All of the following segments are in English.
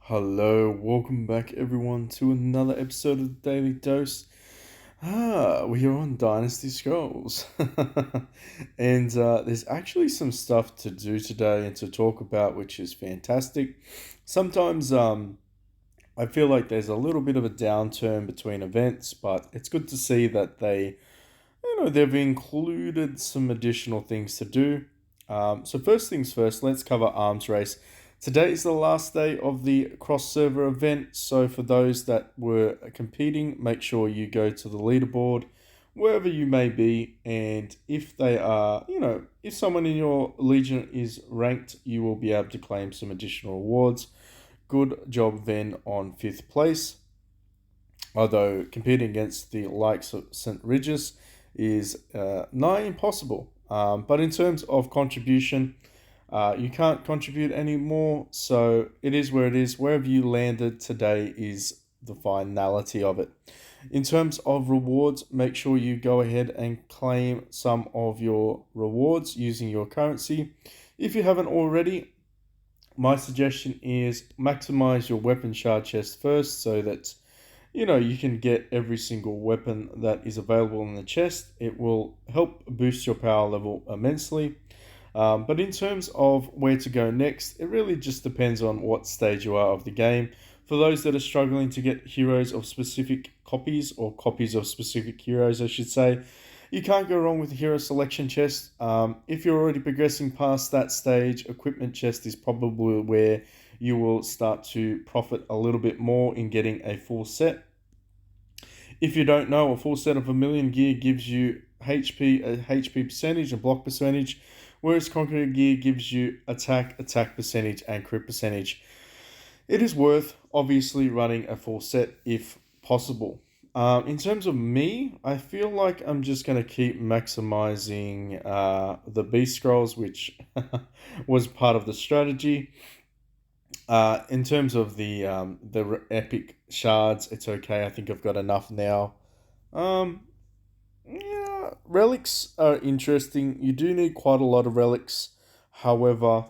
Hello, welcome back everyone to another episode of the Daily Dose. We are on Dynasty Scrolls. and there's actually some stuff to do today and to talk about, which is fantastic. Sometimes I feel like there's a little bit of a downturn between events, but it's good to see that they've included some additional things to do. So first things first, let's cover arms race. Today is the last day of the cross server event, so for those that were competing, make sure you go to the leaderboard wherever you may be, and if they are, if someone in your legion is ranked, you will be able to claim some additional rewards. Good job then on 5th place, although competing against the likes of St. Regis is nigh impossible. But in terms of contribution, you can't contribute anymore, so it is where it is. Wherever you landed today is the finality of it. In terms of rewards, make sure you go ahead and claim some of your rewards using your currency. If you haven't already, my suggestion is maximize your weapon shard chest first so that you can get every single weapon that is available in the chest. It will help boost your power level immensely. But in terms of where to go next, it really just depends on what stage you are of the game. For those that are struggling to get heroes of specific copies, or copies of specific heroes, I should say, you can't go wrong with the hero selection chest. If you're already progressing past that stage, equipment chest is probably where you will start to profit a little bit more in getting a full set. If you don't know, a full set of 1,000,000 gear gives you a HP percentage, a block percentage, whereas Conker gear gives you attack percentage, and crit percentage. It is worth, obviously, running a full set if possible. In terms of me, I feel like I'm just going to keep maximizing the Beast Scrolls, which was part of the strategy. In terms of the epic shards, it's okay. I think I've got enough now. Um, yeah, relics are interesting. You do need quite a lot of relics. However,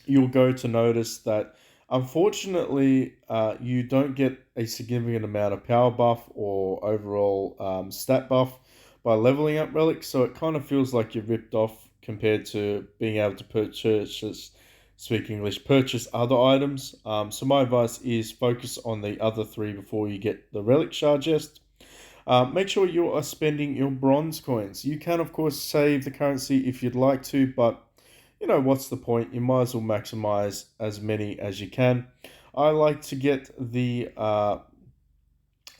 you'll go to notice that unfortunately, you don't get a significant amount of power buff or overall stat buff by leveling up relics. So it kind of feels like you're ripped off compared to being able to purchase other items. So my advice is focus on the other three before you get the relic shard chest. Make sure you are spending your bronze coins. You can, of course, save the currency if you'd like to, but what's the point? You might as well maximize as many as you can. I like to get the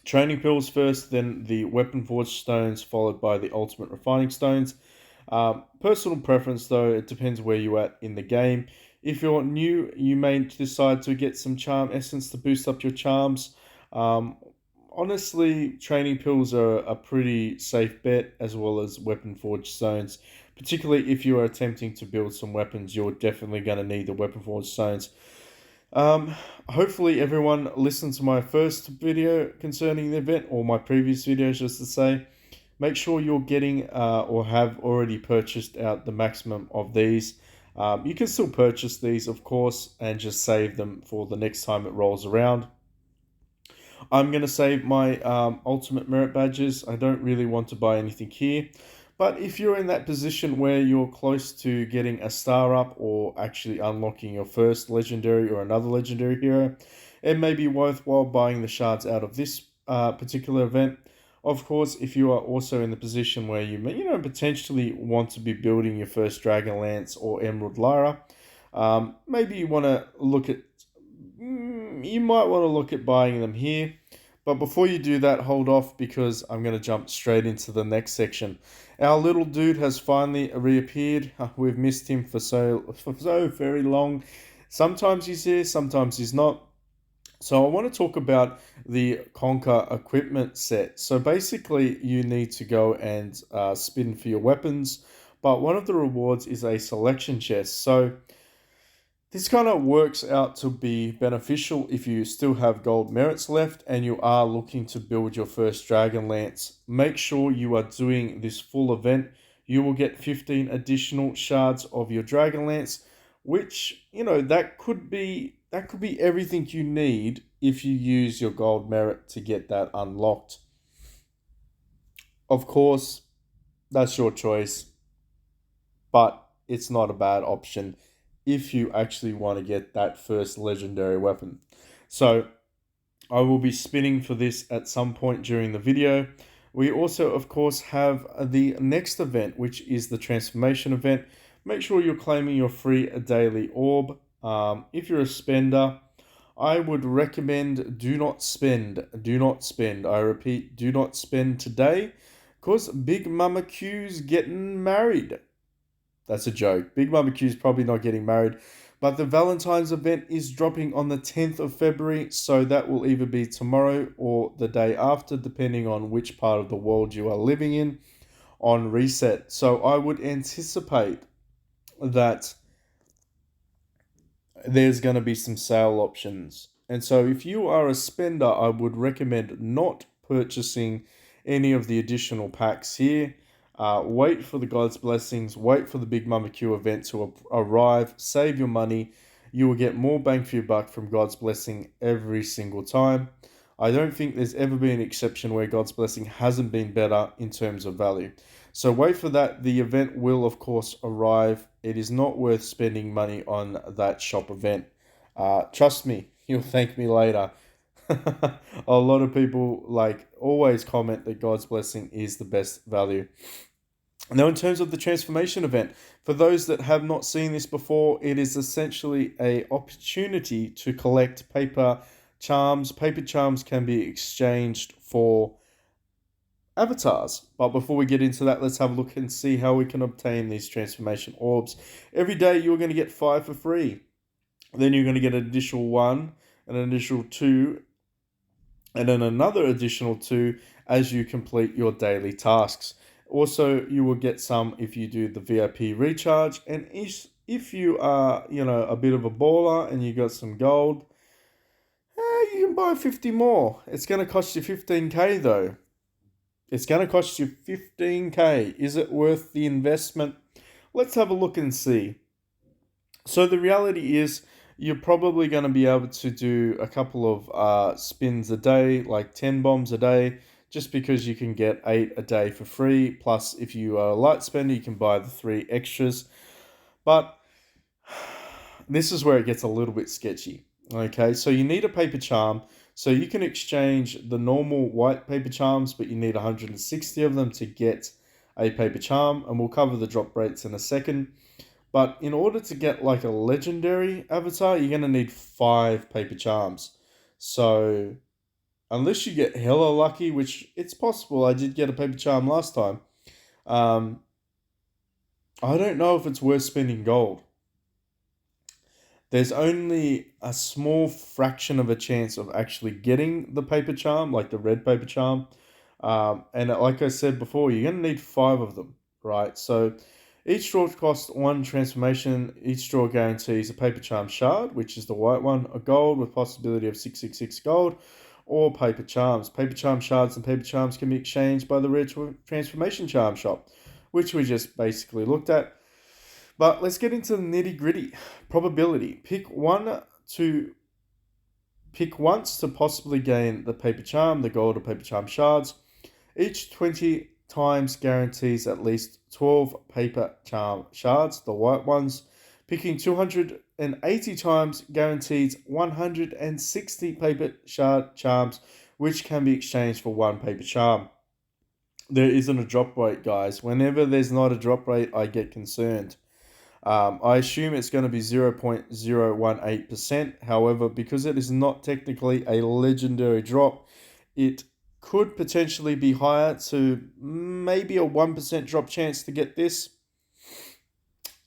training pills first, then the weapon forged stones, followed by the ultimate refining stones. Personal preference, though, it depends where you're at in the game. If you're new, you may decide to get some charm essence to boost up your charms. Honestly, training pills are a pretty safe bet, as well as weapon forged stones. Particularly if you are attempting to build some weapons, you're definitely going to need the weapon forged stones. Um, Hopefully everyone listened to my first video concerning the event, or my previous videos, just to say. Make sure you're getting or have already purchased out the maximum of these. You can still purchase these, of course, and just save them for the next time it rolls around. I'm going to save my ultimate merit badges. I don't really want to buy anything here. But if you're in that position where you're close to getting a star up or actually unlocking your first legendary or another legendary hero, it may be worthwhile buying the shards out of this particular event. Of course, if you are also in the position where you potentially want to be building your first Dragonlance or Emerald Lyra, maybe you want to look at you might want to look at buying them here. But before you do that, hold off, because I'm going to jump straight into the next section. Our little dude has finally reappeared. We've missed him for so very long. Sometimes he's here, sometimes he's not. So I want to talk about the Conker equipment set. So basically, you need to go and spin for your weapons, but one of the rewards is a selection chest. So this kind of works out to be beneficial if you still have gold merits left and you are looking to build your first Dragonlance. Make sure you are doing this full event. You will get 15 additional shards of your Dragonlance, which, that could be that could be everything you need if you use your gold merit to get that unlocked. Of course, that's your choice, but it's not a bad option if you actually want to get that first legendary weapon. So I will be spinning for this at some point during the video. We also, of course, have the next event, which is the transformation event. Make sure you're claiming your free daily orb. If you're a spender, I would recommend do not spend. Do not spend. I repeat, do not spend today because Big Mumma Q's getting married. That's a joke. Big Mumma Q's probably not getting married. But the Valentine's event is dropping on the 10th of February, so that will either be tomorrow or the day after, depending on which part of the world you are living in, on reset. So I would anticipate that there's going to be some sale options. And so if you are a spender, I would recommend not purchasing any of the additional packs here. Wait for the God's blessings, wait for the Big Mumma Q event to arrive, save your money. You will get more bang for your buck from God's blessing every single time. I don't think there's ever been an exception where God's blessing hasn't been better in terms of value. So wait for that. The event will, of course, arrive. It is not worth spending money on that shop event. Trust me, you'll thank me later. A lot of people always comment that God's blessing is the best value. Now, in terms of the transformation event, for those that have not seen this before, it is essentially an opportunity to collect paper charms. Paper charms can be exchanged for avatars. But before we get into that, let's have a look and see how we can obtain these transformation orbs. Every day you're going to get 5 for free. Then you're going to get an additional 1, an additional 2, and then another additional 2 as you complete your daily tasks. Also, you will get some if you do the VIP recharge. And if you are, a bit of a baller and you got some gold, you can buy 50 more. It's going to cost you 15k though. It's going to cost you 15k. Is it worth the investment? Let's have a look and see. So the reality is you're probably going to be able to do a couple of spins a day, like 10 bombs a day, just because you can get 8 a day for free. Plus, if you are a light spender, you can buy the 3 extras. But this is where it gets a little bit sketchy. Okay, so you need a paper charm. So you can exchange the normal white paper charms, but you need 160 of them to get a paper charm. And we'll cover the drop rates in a second. But in order to get like a legendary avatar, you're going to need 5 paper charms. So unless you get hella lucky, which it's possible, I did get a paper charm last time. I don't know if it's worth spending gold. There's only a small fraction of a chance of actually getting the paper charm, like the red paper charm. And like I said before, you're going to need 5 of them, right? So each draw costs 1 transformation. Each draw guarantees a paper charm shard, which is the white one, a gold with possibility of 666 gold, or paper charms. Paper charm shards and paper charms can be exchanged by the rare transformation charm shop, which we just basically looked at. But let's get into the nitty gritty. Probability. Pick once to possibly gain the paper charm, the gold or paper charm shards. Each 20 times guarantees at least 12 paper charm shards, the white ones. Picking 280 times guarantees 160 paper shard charms, which can be exchanged for 1 paper charm. There isn't a drop rate, guys. Whenever there's not a drop rate, I get concerned. I assume it's going to be 0.018%. However, because it is not technically a legendary drop, it could potentially be higher to maybe a 1% drop chance to get this.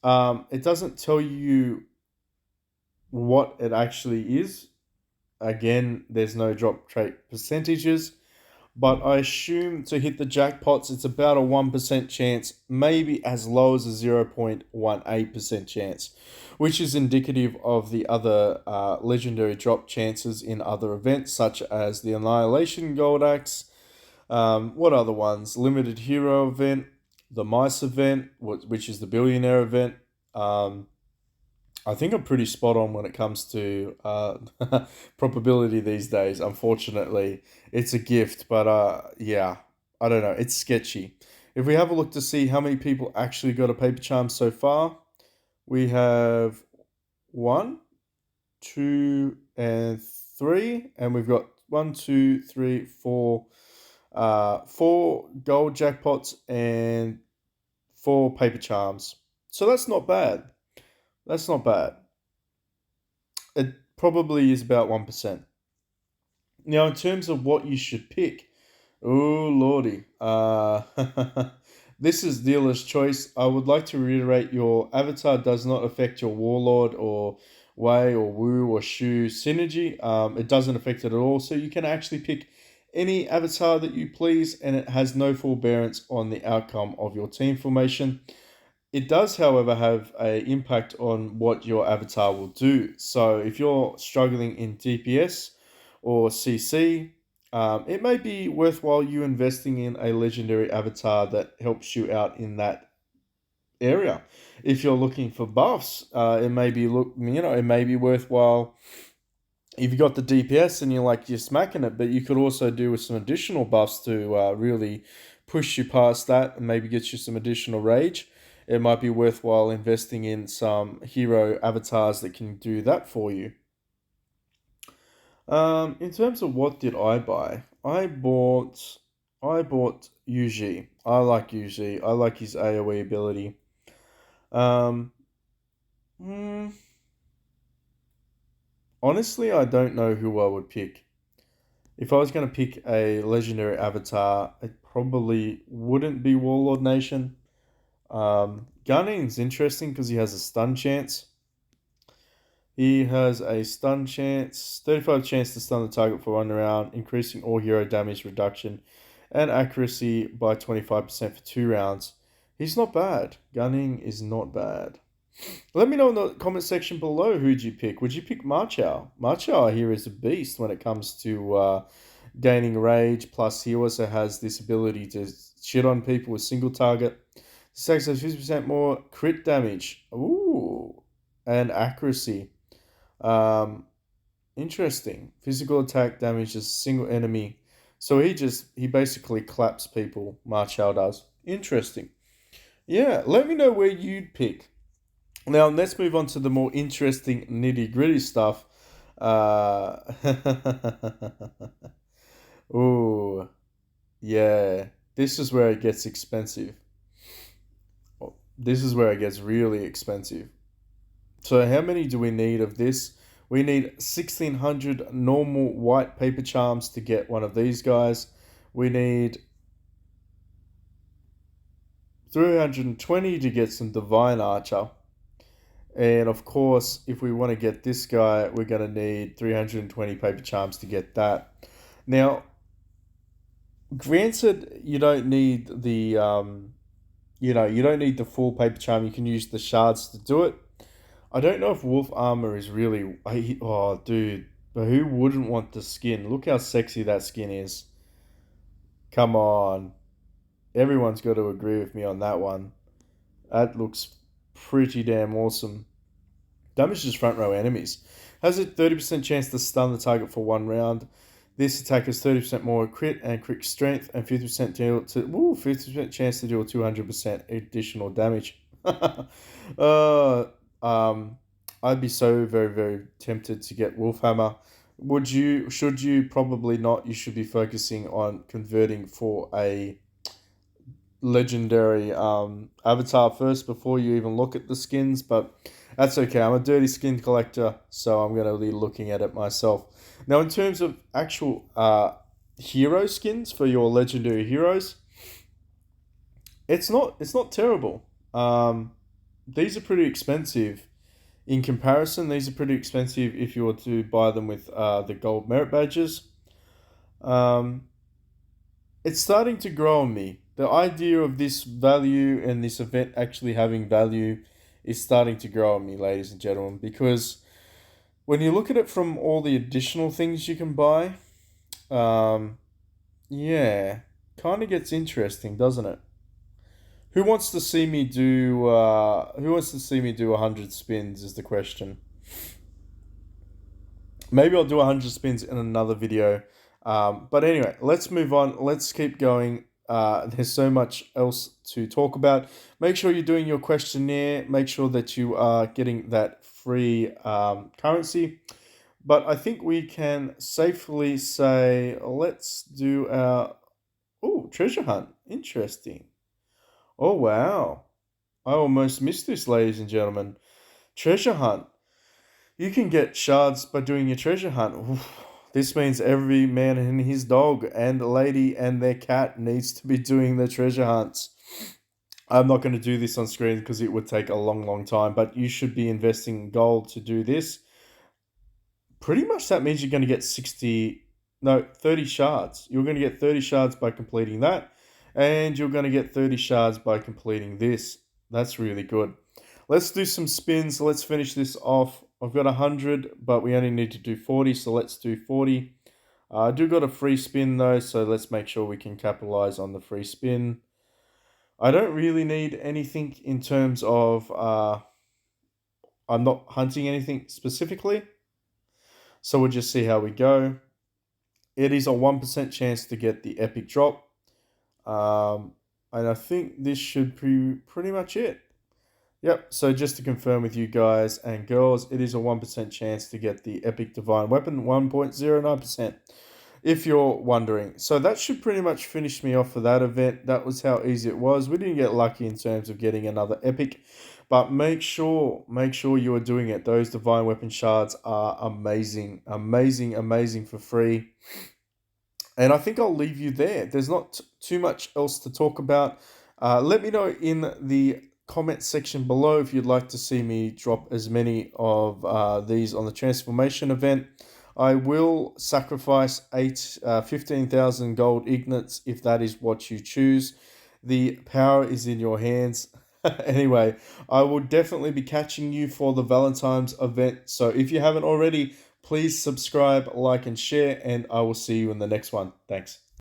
It doesn't tell you what it actually is. Again, there's no drop rate percentages. But I assume to hit the jackpots, it's about a 1% chance, maybe as low as a 0.18% chance, which is indicative of the other legendary drop chances in other events, such as the Annihilation Gold Axe. What other ones? Limited Hero event, the Mice event, which is the Billionaire event. I think I'm pretty spot on when it comes to probability these days. Unfortunately, it's a gift, but yeah, I don't know. It's sketchy. If we have a look to see how many people actually got a paper charm so far, we have one, two, and three, and we've got one, two, three, four, four gold jackpots and four paper charms. So that's not bad. That's not bad. It probably is about 1%. Now, in terms of what you should pick, oh lordy, this is dealer's choice. I would like to reiterate: your avatar does not affect your warlord or Wei or Wu or Shu synergy. It doesn't affect it at all. So you can actually pick any avatar that you please, and it has no forbearance on the outcome of your team formation. It does, however, have an impact on what your avatar will do. So if you're struggling in DPS or CC, it may be worthwhile you investing in a legendary avatar that helps you out in that area. If you're looking for buffs, it may be worthwhile if you got the DPS and you're smacking it, but you could also do with some additional buffs to really push you past that and maybe get you some additional rage. It might be worthwhile investing in some hero avatars that can do that for you. In terms of what did I buy, I bought Yuji. I like Yuji. I like his AOE ability. Um, hmm, Honestly, I don't know who I would pick. If I was going to pick a legendary avatar, it probably wouldn't be Warlord Nation. Gunning's interesting because he has a stun chance. He has a stun chance, 35 chance to stun the target for 1 round, increasing all hero damage reduction and accuracy by 25% for 2 rounds. He's not bad. Gunning is not bad. Let me know in the comment section below who'd you pick. Would you pick Marchow? Marchow here is a beast when it comes to gaining rage. Plus, he also has this ability to shit on people with single target. This takes us 50% more crit damage. Ooh, and accuracy. Um, Interesting. Physical attack damages a single enemy. So he basically claps people. Marchow does. Interesting. Yeah, let me know where you'd pick. Now let's move on to the more interesting nitty gritty stuff. Uh, Ooh, yeah. This is where it gets expensive. This is where it gets really expensive. So how many do we need of this? We need 1600 normal white paper charms to get one of these guys. We need 320 to get some divine archer. And of course, if we want to get this guy, we're going to need 320 paper charms to get that. Now, granted, you don't need the full paper charm. You can use the shards to do it. I don't know if wolf armor is really. Oh, dude, but who wouldn't want the skin? Look how sexy that skin is. Come on, everyone's got to agree with me on that one. That looks pretty damn awesome. Damages front row enemies. Has a 30% chance to stun the target for 1 round. This attack has 30% more crit and crit strength and 50% chance to deal 200% additional damage. uh, um, I'd be so very, very tempted to get Wolfhammer. Should you? Probably not. You should be focusing on converting for a legendary avatar first before you even look at the skins, but that's okay. I'm a dirty skin collector, so I'm going to be looking at it myself. Now, in terms of actual hero skins for your legendary heroes, it's not terrible. These are pretty expensive in comparison. These are pretty expensive if you were to buy them with the gold merit badges. Um, it's starting to grow on me. The idea of this value and this event actually having value is starting to grow on me, ladies and gentlemen, because when you look at it from all the additional things you can buy, um, yeah, kind of gets interesting, doesn't it? Who wants to see me do? Who wants to see me do 100 spins? Is the question. Maybe I'll do 100 spins in another video. But anyway, let's move on. Let's keep going. There's so much else to talk about. Make sure you're doing your questionnaire. Make sure that you are getting that free currency. But I think we can safely say, let's do our treasure hunt. Interesting. Oh, wow. I almost missed this, ladies and gentlemen. Treasure hunt. You can get shards by doing your treasure hunt. Oof. This means every man and his dog and lady and their cat needs to be doing their treasure hunts. I'm not going to do this on screen because it would take a long, long time, but you should be investing gold to do this. Pretty much that means you're going to get 30 shards. You're going to get 30 shards by completing that, and you're going to get 30 shards by completing this. That's really good. Let's do some spins. Let's finish this off. I've got 100, but we only need to do 40, so let's do 40. I do got a free spin though, so let's make sure we can capitalize on the free spin. I don't really need anything in terms of I'm not hunting anything specifically, so we'll just see how we go. It is a 1% chance to get the epic drop, and I think this should be pretty much it. Yep, so just to confirm with you guys and girls, it is a 1% chance to get the Epic Divine Weapon, 1.09%, if you're wondering. So that should pretty much finish me off for that event. That was how easy it was. We didn't get lucky in terms of getting another Epic, but make sure you are doing it. Those Divine Weapon shards are amazing, amazing, amazing for free. And I think I'll leave you there. There's not too much else to talk about. Let me know in the comment section below if you'd like to see me drop as many of these on the transformation event. I will sacrifice 15,000 gold ignites if that is what you choose. The power is in your hands. Anyway, I will definitely be catching you for the Valentine's event. So if you haven't already, please subscribe, like, and share, and I will see you in the next one. Thanks.